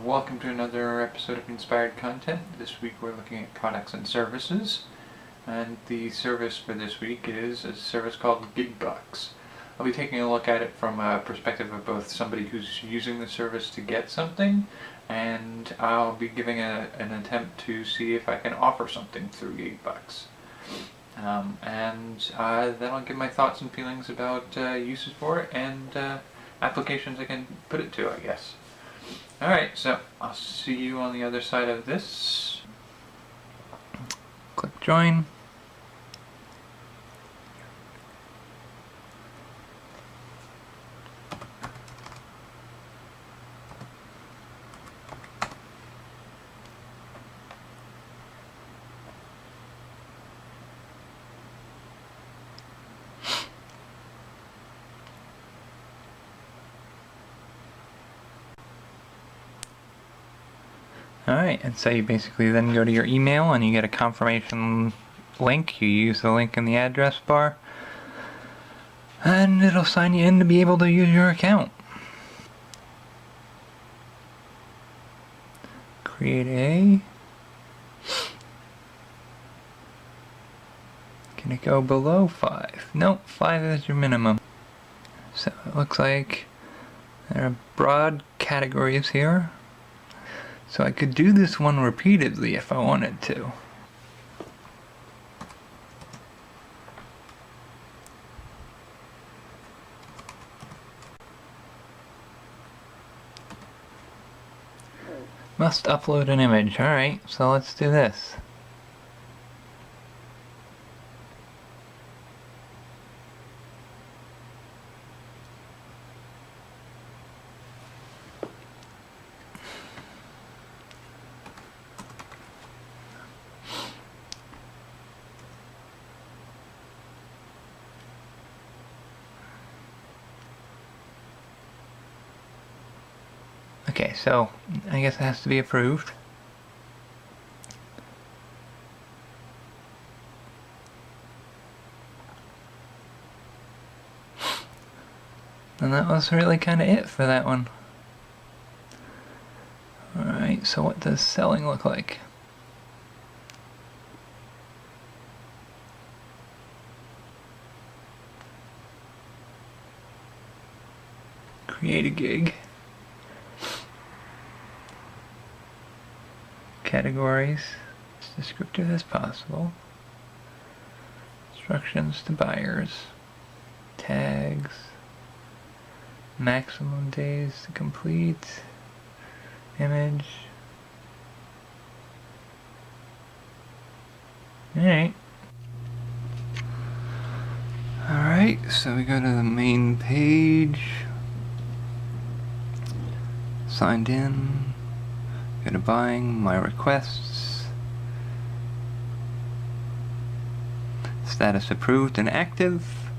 Welcome to another episode of Inspired Content. This week we're looking at products and services, and the service for this week is a service called Gigbucks. I'll be taking a look at it from a perspective of both somebody who's using the service to get something, and I'll be giving an attempt to see if I can offer something through Gigbucks. Then I'll give my thoughts and feelings about uses for it and applications I can put it to, I guess. Alright, so I'll see you on the other side of this. Click join. Alright, and so you basically then go to your email and you get a confirmation link. You use the link in the address bar, and it'll sign you in to be able to use your account. Create a... Can it go below 5? Nope, 5 is your minimum. So it looks like there are broad categories here. So I could do this one repeatedly if I wanted to. Must upload an image. Alright, so let's do this. Okay, so I guess it has to be approved. And that was really kind of it for that one. Alright, so what does selling look like? Create a gig. Categories, as descriptive as possible. Instructions to buyers. Tags. Maximum days to complete. Image. Alright. Alright, so we go to the main page. Signed in. Go to buying, my requests, status approved and active,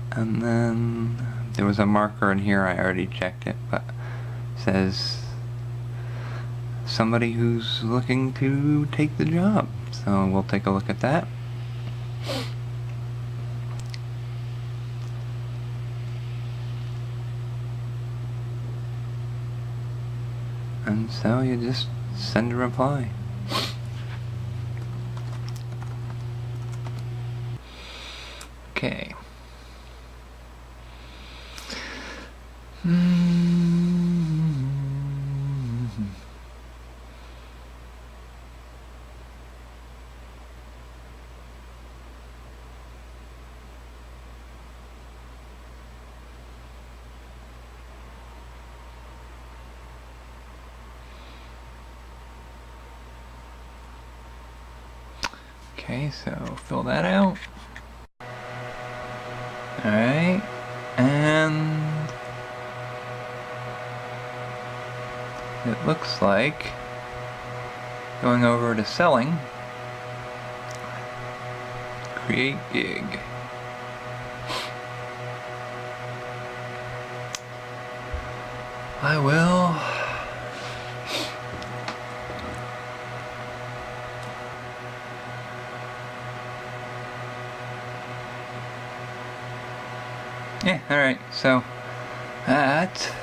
and then there was a marker in here, I already checked it, but it says somebody who's looking to take the job, so we'll take a look at that. And so you just send a reply. Okay. Okay, so fill that out. Alright, and it looks like going over to selling, create gig. I will Yeah, alright, so that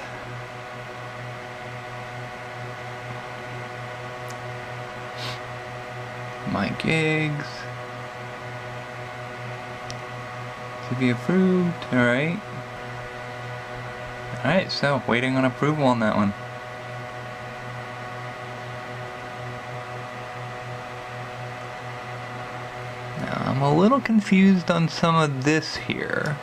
my gigs. To be approved, alright. Alright, so waiting on approval on that one. Now I'm a little confused on some of this here.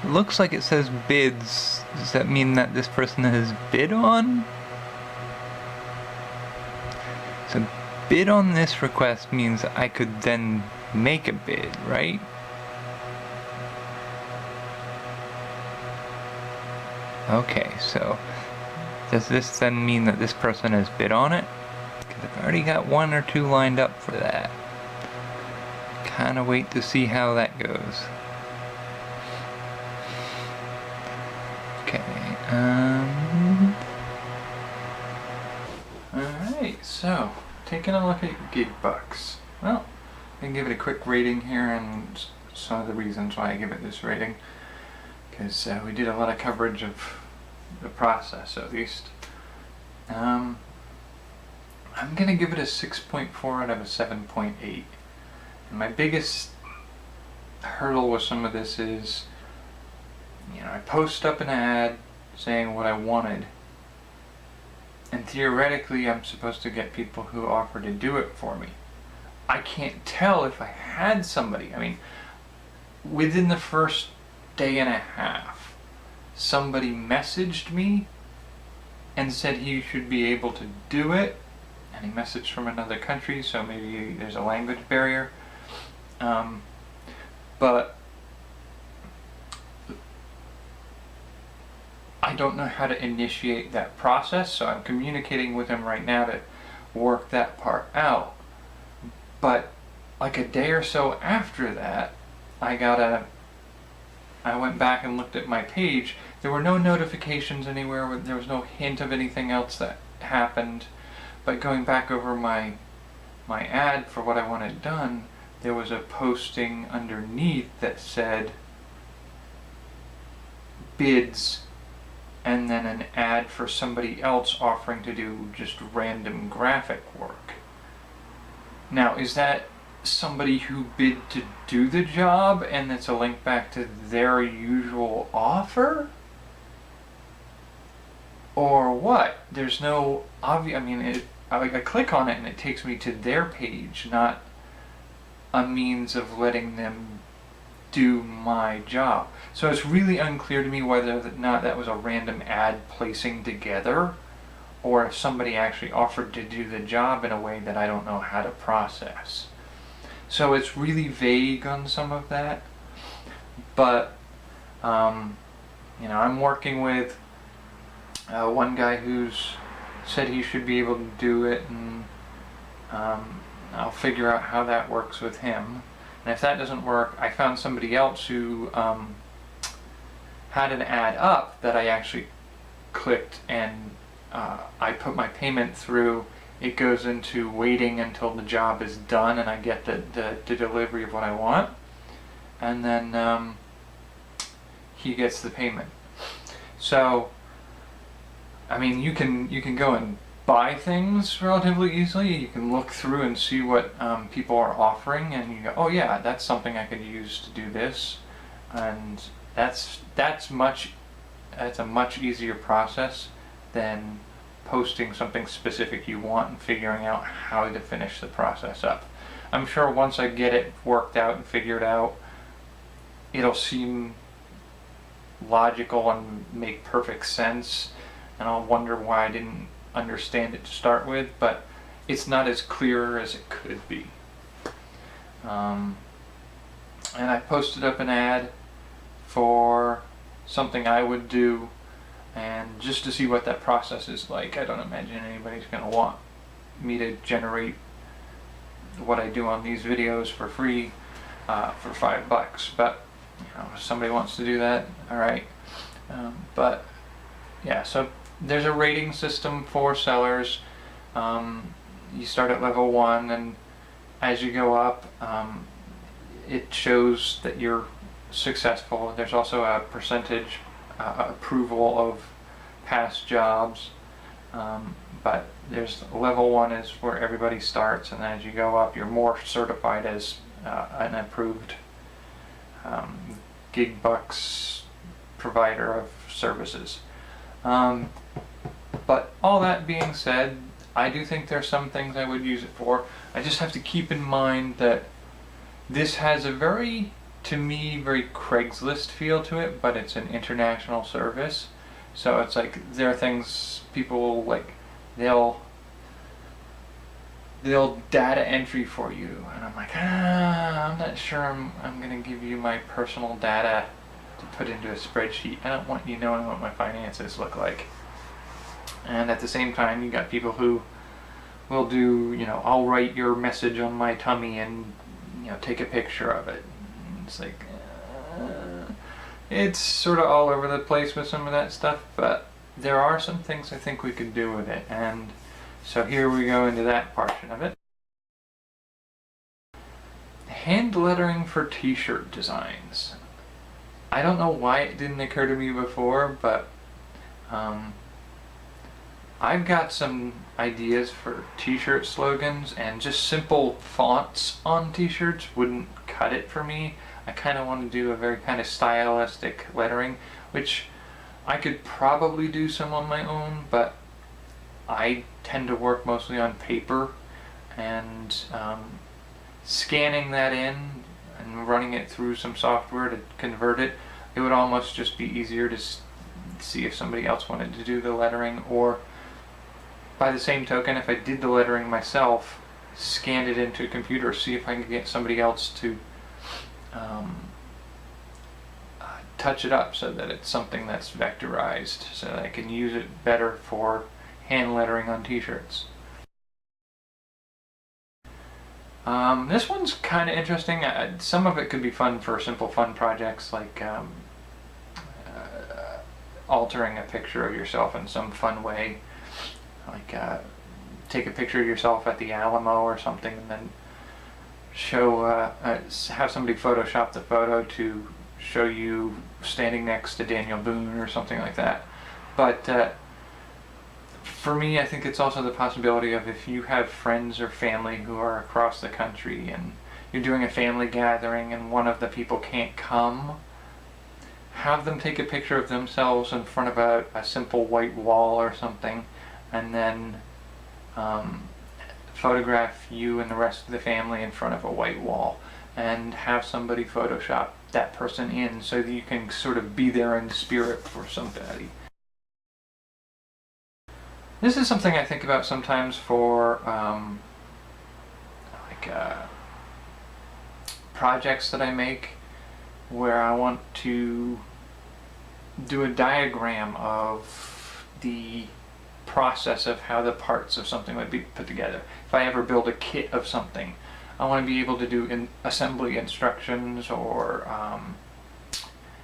It looks like it says bids. Does that mean that this person has bid on? So bid on this request means I could then make a bid, right? Okay, so does this then mean that this person has bid on it? Because I've already got one or two lined up for that. Kind of wait to see how that goes. Okay, alright, so taking a look at Gigbucks. Well, I can give it a quick rating here and some of the reasons why I give it this rating. Because we did a lot of coverage of the process, at least. I'm going to give it a 6.4 out of a 7.8. And my biggest hurdle with some of this is, I post up an ad saying what I wanted. And theoretically, I'm supposed to get people who offer to do it for me. I can't tell if I had somebody. I mean, within the first day and a half, somebody messaged me and said he should be able to do it, and he messaged from another country, so maybe there's a language barrier. But I don't know how to initiate that process, so I'm communicating with him right now to work that part out. But like a day or so after that, I went back and looked at my page. There were no notifications anywhere. There was no hint of anything else that happened. But going back over my ad for what I wanted done, there was a posting underneath that said bids and then an ad for somebody else offering to do just random graphic work. Now, is that somebody who bid to do the job and it's a link back to their usual offer? Or what? There's no obvious, I click on it and it takes me to their page, not a means of letting them do my job. So it's really unclear to me whether or not that was a random ad placing together, or if somebody actually offered to do the job in a way that I don't know how to process. So it's really vague on some of that, but I'm working with one guy who's said he should be able to do it, and I'll figure out how that works with him. And if that doesn't work, I found somebody else who had an ad up that I actually clicked, and I put my payment through. It goes into waiting until the job is done and I get the delivery of what I want, and then he gets the payment. So you can go and buy things relatively easily. You can look through and see what people are offering, and you go, oh yeah, that's something I could use to do this, and that's a much easier process than posting something specific you want and figuring out how to finish the process up. I'm sure once I get it worked out and figured out, it'll seem logical and make perfect sense, and I'll wonder why I didn't understand it to start with, but it's not as clear as it could be. And I posted up an ad for something I would do, and just to see what that process is like. I don't imagine anybody's going to want me to generate what I do on these videos for free for $5, but if somebody wants to do that, alright. But yeah, so there's a rating system for sellers. You start at level 1, and as you go up, it shows that you're successful. There's also a percentage approval of past jobs. But there's level 1 is where everybody starts, and then as you go up, you're more certified as an approved Gigbucks provider of services. But all that being said, I do think there's some things I would use it for. I just have to keep in mind that this has a very, to me, very Craigslist feel to it, but it's an international service. So it's like, there are things people like, they'll data entry for you, and I'm like, I'm not sure I'm gonna give you my personal data to put into a spreadsheet. I don't want you knowing what my finances look like. And at the same time, you got people who will do, I'll write your message on my tummy and, take a picture of it. And it's like, it's sort of all over the place with some of that stuff, but there are some things I think we could do with it. And so here we go into that portion of it. Hand lettering for t-shirt designs. I don't know why it didn't occur to me before, but I've got some ideas for t-shirt slogans, and just simple fonts on t-shirts wouldn't cut it for me. I kind of want to do a very kind of stylistic lettering, which I could probably do some on my own, but I tend to work mostly on paper, and scanning that in and running it through some software to convert it, it would almost just be easier to see if somebody else wanted to do the lettering, or by the same token, if I did the lettering myself, scanned it into a computer, see if I could get somebody else to touch it up so that it's something that's vectorized, so that I can use it better for hand lettering on t-shirts. This one's kind of interesting. Some of it could be fun for simple fun projects, like altering a picture of yourself in some fun way. Like take a picture of yourself at the Alamo or something, and then show have somebody Photoshop the photo to show you standing next to Daniel Boone or something like that. But for me, I think it's also the possibility of, if you have friends or family who are across the country and you're doing a family gathering and one of the people can't come, have them take a picture of themselves in front of a simple white wall or something, and then photograph you and the rest of the family in front of a white wall, and have somebody Photoshop that person in so that you can sort of be there in spirit for somebody. This is something I think about sometimes for projects that I make, where I want to do a diagram of the process of how the parts of something would be put together. If I ever build a kit of something, I want to be able to do assembly instructions or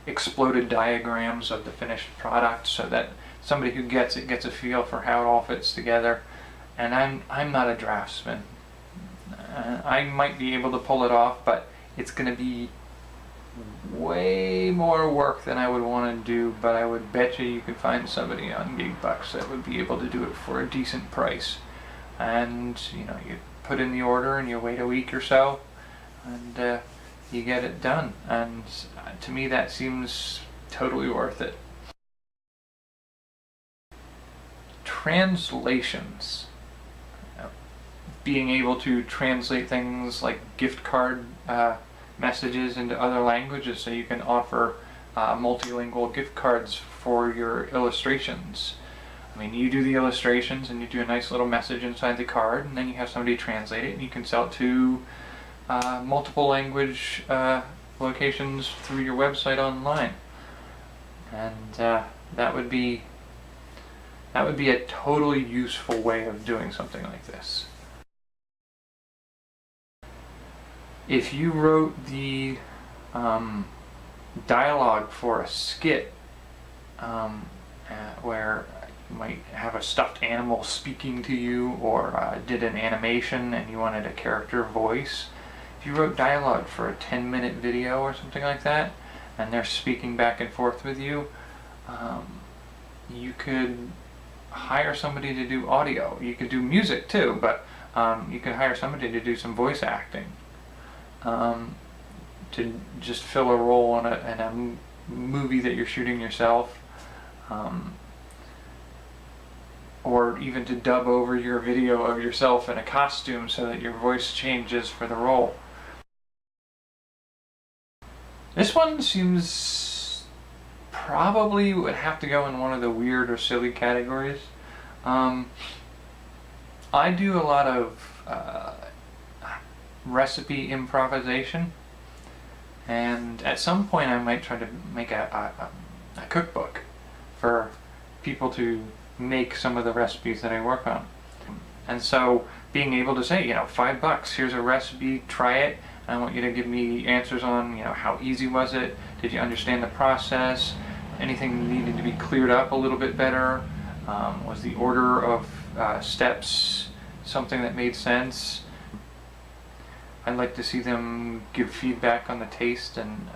exploded diagrams of the finished product, so that somebody who gets it gets a feel for how it all fits together. And I'm not a draftsman. I might be able to pull it off, but it's going to be way more work than I would want to do. But I would bet you could find somebody on Gigbucks that would be able to do it for a decent price. And you put in the order and you wait a week or so, and you get it done. And to me, that seems totally worth it. Translations. Being able to translate things like gift card messages into other languages, so you can offer multilingual gift cards for your illustrations. I mean, you do the illustrations and you do a nice little message inside the card, and then you have somebody translate it, and you can sell it to multiple language locations through your website online. And that would be a totally useful way of doing something like this. If you wrote the dialogue for a skit where you might have a stuffed animal speaking to you, or did an animation and you wanted a character voice, if you wrote dialogue for a 10-minute video or something like that, and they're speaking back and forth with you, you could hire somebody to do audio. You could do music too, but you could hire somebody to do some voice acting, to just fill a role in a movie that you're shooting yourself, or even to dub over your video of yourself in a costume so that your voice changes for the role. This one seems probably would have to go in one of the weird or silly categories. I do a lot of recipe improvisation, and at some point I might try to make a cookbook for people to make some of the recipes that I work on. And so being able to say, $5, here's a recipe, try it. I want you to give me answers on, how easy was it? Did you understand the process? Anything needed to be cleared up a little bit better? Was the order of steps something that made sense? I'd like to see them give feedback on the taste and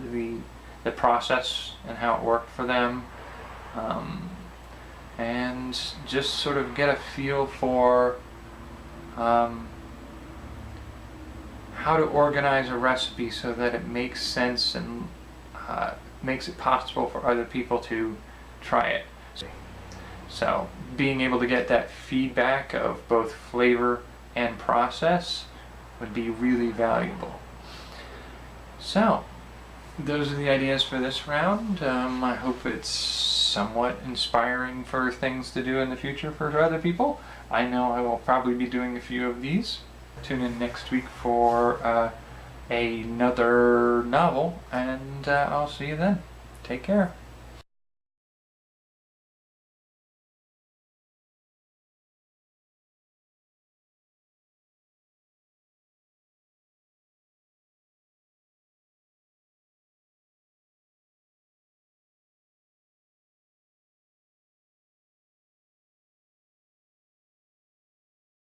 the process and how it worked for them, and just sort of get a feel for how to organize a recipe so that it makes sense and makes it possible for other people to try it. So being able to get that feedback of both flavor and process would be really valuable. So those are the ideas for this round. I hope it's somewhat inspiring for things to do in the future for other people. I know I will probably be doing a few of these. Tune in next week for another novel, and I'll see you then. Take care.